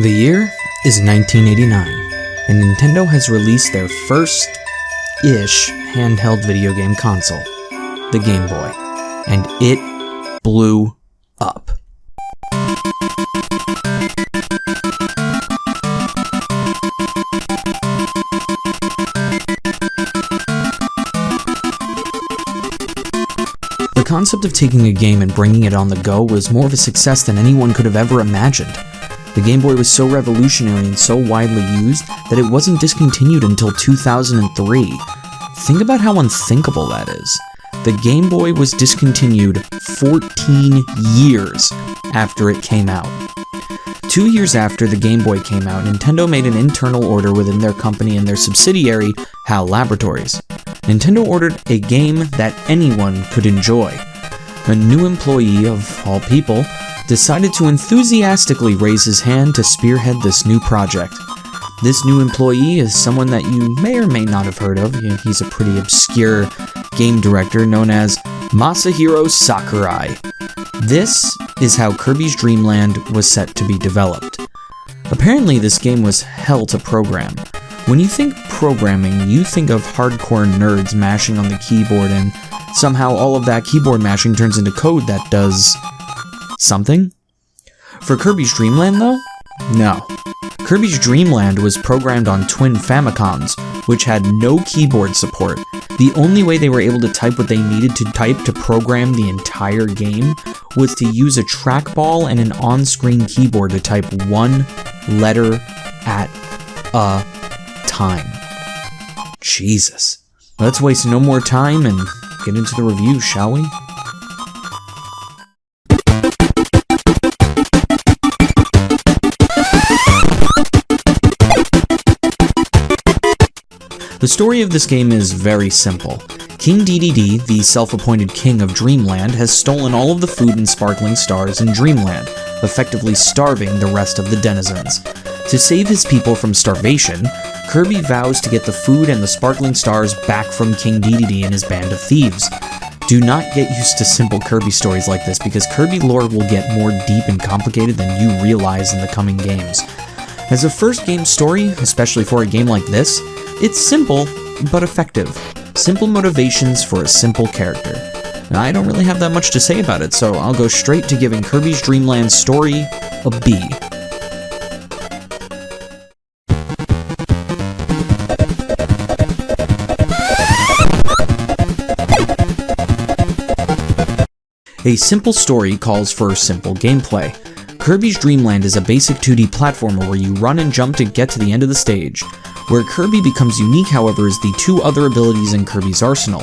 The year is 1989, and Nintendo has released their first-ish handheld video game console, the Game Boy, and it blew up. The concept of taking a game and bringing it on the go was more of a success than anyone could have ever imagined. The Game Boy was so revolutionary and so widely used that it wasn't discontinued until 2003. Think about how unthinkable that is. The Game Boy was discontinued 14 years after it came out. 2 years after the Game Boy came out, Nintendo made an internal order within their company and their subsidiary, HAL Laboratories. Nintendo ordered a game that anyone could enjoy. A new employee, of all people, decided to enthusiastically raise his hand to spearhead this new project. This new employee is someone that you may or may not have heard of. He's a pretty obscure game director known as Masahiro Sakurai. This is how Kirby's Dream Land was set to be developed. Apparently, this game was hell to program. When you think programming, you think of hardcore nerds mashing on the keyboard, and somehow all of that keyboard mashing turns into code that does something? For Kirby's Dream Land, though? No. Kirby's Dream Land was programmed on twin Famicoms, which had no keyboard support. The only way they were able to type what they needed to type to program the entire game was to use a trackball and an on-screen keyboard to type one letter at a time. Jesus. Let's waste no more time and get into the review, shall we? The story of this game is very simple. King DDD, the self-appointed king of Dreamland, has stolen all of the food and sparkling stars in Dreamland, effectively starving the rest of the denizens. To save his people from starvation, Kirby vows to get the food and the sparkling stars back from King DDD and his band of thieves. Do not get used to simple Kirby stories like this, because Kirby lore will get more deep and complicated than you realize in the coming games. As a first game story, especially for a game like this, it's simple, but effective. Simple motivations for a simple character. I don't really have that much to say about it, so I'll go straight to giving Kirby's Dream Land story a B. A simple story calls for simple gameplay. Kirby's Dream Land is a basic 2D platformer where you run and jump to get to the end of the stage. Where Kirby becomes unique, however, is the two other abilities in Kirby's arsenal.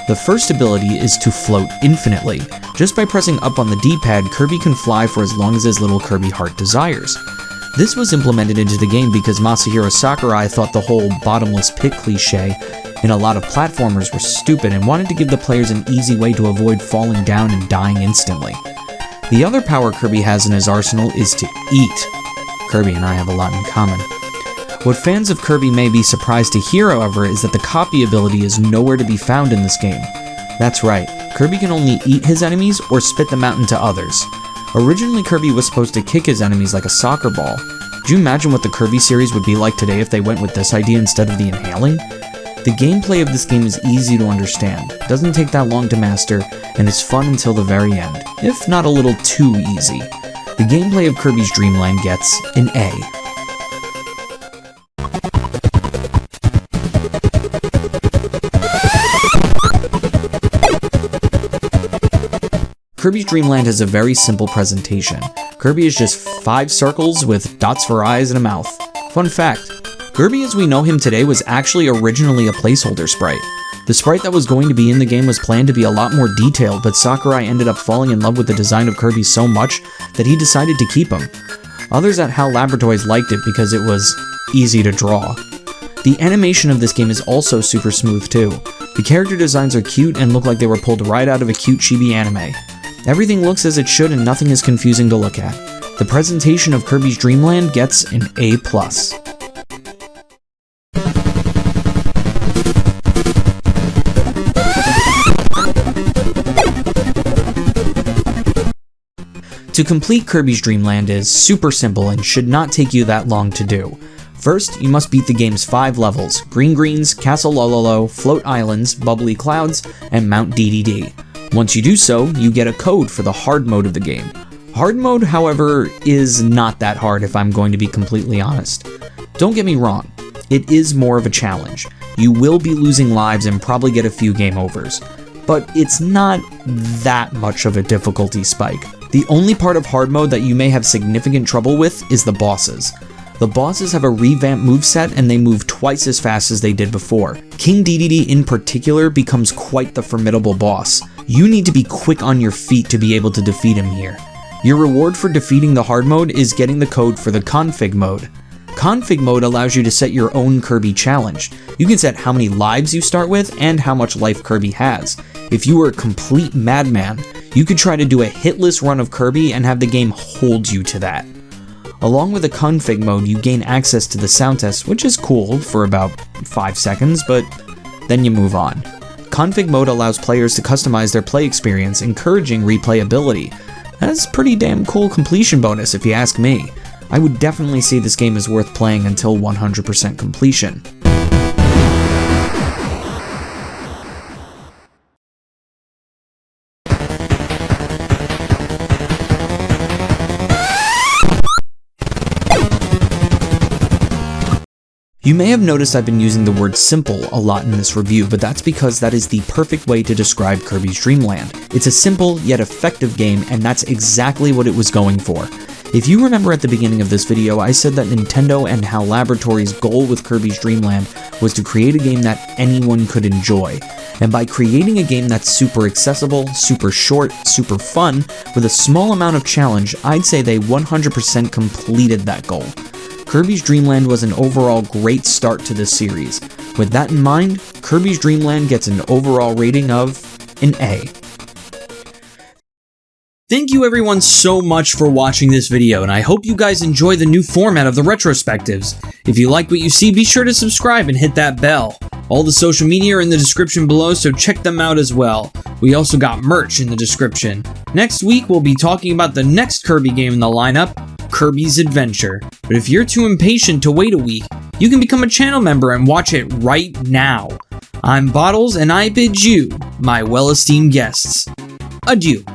The first ability is to float infinitely. Just by pressing up on the D-pad, Kirby can fly for as long as his little Kirby heart desires. This was implemented into the game because Masahiro Sakurai thought the whole bottomless pit cliché in a lot of platformers were stupid and wanted to give the players an easy way to avoid falling down and dying instantly. The other power Kirby has in his arsenal is to eat. Kirby and I have a lot in common. What fans of Kirby may be surprised to hear, however, is that the copy ability is nowhere to be found in this game. That's right, Kirby can only eat his enemies or spit them out into others. Originally, Kirby was supposed to kick his enemies like a soccer ball. Could you imagine what the Kirby series would be like today if they went with this idea instead of the inhaling? The gameplay of this game is easy to understand, doesn't take that long to master, and is fun until the very end, if not a little too easy. The gameplay of Kirby's Dream Land gets an A. Kirby's Dream Land has a very simple presentation. Kirby is just 5 circles with dots for eyes and a mouth. Fun fact, Kirby as we know him today was actually originally a placeholder sprite. The sprite that was going to be in the game was planned to be a lot more detailed, but Sakurai ended up falling in love with the design of Kirby so much that he decided to keep him. Others at HAL Laboratories liked it because it was easy to draw. The animation of this game is also super smooth too. The character designs are cute and look like they were pulled right out of a cute chibi anime. Everything looks as it should and nothing is confusing to look at. The presentation of Kirby's Dream Land gets an A+. To complete Kirby's Dream Land is super simple and should not take you that long to do. First, you must beat the game's 5 levels: Green Greens, Castle Lololo, Float Islands, Bubbly Clouds, and Mount DDD. Once you do so, you get a code for the hard mode of the game. Hard mode, however, is not that hard if I'm going to be completely honest. Don't get me wrong, it is more of a challenge. You will be losing lives and probably get a few game overs, but it's not that much of a difficulty spike. The only part of hard mode that you may have significant trouble with is the bosses. The bosses have a revamped moveset and they move twice as fast as they did before. King DDD in particular becomes quite the formidable boss. You need to be quick on your feet to be able to defeat him here. Your reward for defeating the hard mode is getting the code for the config mode. Config mode allows you to set your own Kirby challenge. You can set how many lives you start with and how much life Kirby has. If you were a complete madman, you could try to do a hitless run of Kirby and have the game hold you to that. Along with the config mode, you gain access to the sound test, which is cool for about 5 seconds, but then you move on. Config mode allows players to customize their play experience, encouraging replayability. That's a pretty damn cool completion bonus if you ask me. I would definitely say this game is worth playing until 100% completion. You may have noticed I've been using the word simple a lot in this review, but that's because that is the perfect way to describe Kirby's Dream Land. It's a simple yet effective game, and that's exactly what it was going for. If you remember at the beginning of this video, I said that Nintendo and HAL Laboratories' goal with Kirby's Dream Land was to create a game that anyone could enjoy. And by creating a game that's super accessible, super short, super fun, with a small amount of challenge, I'd say they 100% completed that goal. Kirby's Dream Land was an overall great start to this series. With that in mind, Kirby's Dream Land gets an overall rating of an A. Thank you everyone so much for watching this video, and I hope you guys enjoy the new format of the retrospectives. If you like what you see, be sure to subscribe and hit that bell. All the social media are in the description below, so check them out as well. We also got merch in the description. Next week, we'll be talking about the next Kirby game in the lineup, Kirby's Adventure. But if you're too impatient to wait a week, you can become a channel member and watch it right now. I'm Bottles, and I bid you, my well-esteemed guests, adieu.